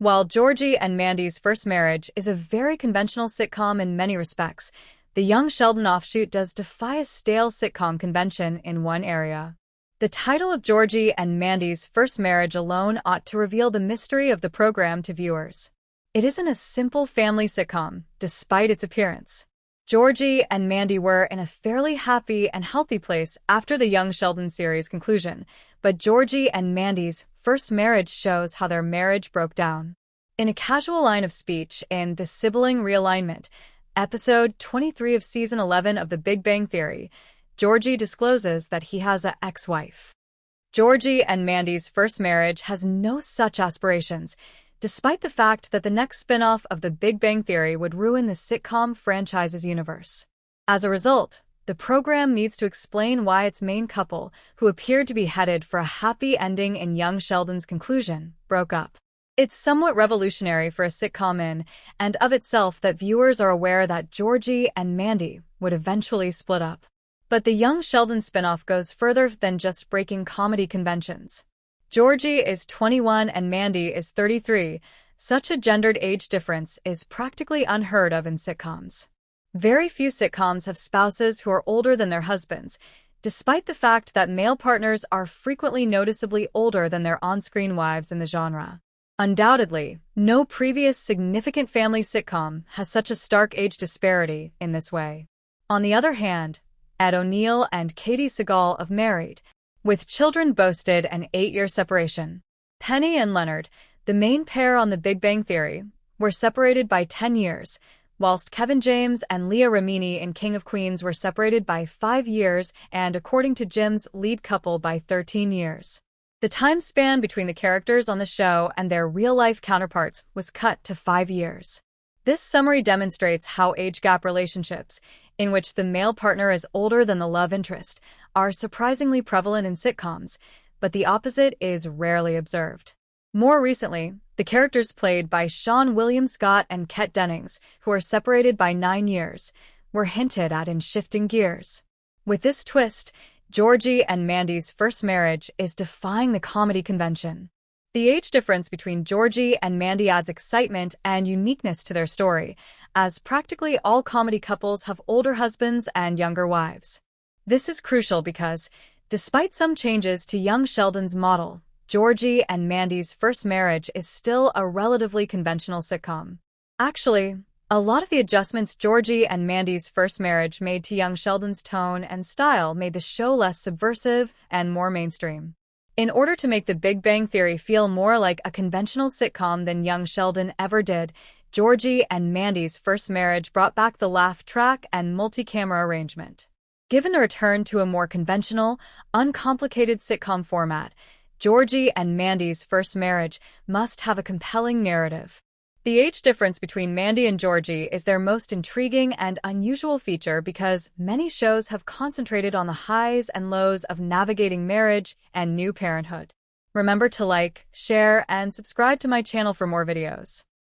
While Georgie and Mandy's First Marriage is a very conventional sitcom in many respects, the Young Sheldon offshoot does defy a stale sitcom convention in one area. The title of Georgie and Mandy's First Marriage alone ought to reveal the mystery of the program to viewers. It isn't a simple family sitcom, despite its appearance. Georgie and Mandy were in a fairly happy and healthy place after the Young Sheldon series conclusion, but Georgie and Mandy's First Marriage shows how their marriage broke down. In a casual line of speech in The Sibling Realignment, episode 23 of season 11 of The Big Bang Theory, Georgie discloses that he has an ex-wife. Georgie and Mandy's First Marriage has no such aspirations, despite the fact that the next spin-off of The Big Bang Theory would ruin the sitcom franchise's universe. As a result, the program needs to explain why its main couple, who appeared to be headed for a happy ending in Young Sheldon's conclusion, broke up. It's somewhat revolutionary for a sitcom in and of itself that viewers are aware that Georgie and Mandy would eventually split up. But the Young Sheldon spin-off goes further than just breaking comedy conventions. Georgie is 21 and Mandy is 33. Such a gendered age difference is practically unheard of in sitcoms. Very few sitcoms have spouses who are older than their husbands, despite the fact that male partners are frequently noticeably older than their on-screen wives in the genre. Undoubtedly, no previous significant family sitcom has such a stark age disparity in this way. On the other hand, Ed O'Neill and Katie Sagal of Married, with children boasted an 8-year separation. Penny and Leonard, the main pair on The Big Bang Theory, were separated by 10 years, whilst Kevin James and Leah Remini in King of Queens were separated by 5 years and, according to Jim's lead couple, by 13 years. The time span between the characters on the show and their real-life counterparts was cut to 5 years. This summary demonstrates how age gap relationships, in which the male partner is older than the love interest, are surprisingly prevalent in sitcoms, but the opposite is rarely observed. More recently, the characters played by Sean William Scott and Ket Dennings, who are separated by 9 years, were hinted at in Shifting Gears. With this twist, Georgie and Mandy's First Marriage is defying the comedy convention. The age difference between Georgie and Mandy adds excitement and uniqueness to their story, as practically all comedy couples have older husbands and younger wives. This is crucial because, despite some changes to Young Sheldon's model, Georgie and Mandy's First Marriage is still a relatively conventional sitcom. Actually, a lot of the adjustments Georgie and Mandy's First Marriage made to Young Sheldon's tone and style made the show less subversive and more mainstream. In order to make The Big Bang Theory feel more like a conventional sitcom than Young Sheldon ever did, Georgie and Mandy's First Marriage brought back the laugh track and multi-camera arrangement. Given the return to a more conventional, uncomplicated sitcom format, Georgie and Mandy's First Marriage must have a compelling narrative. The age difference between Mandy and Georgie is their most intriguing and unusual feature because many shows have concentrated on the highs and lows of navigating marriage and new parenthood. Remember to like, share, and subscribe to my channel for more videos.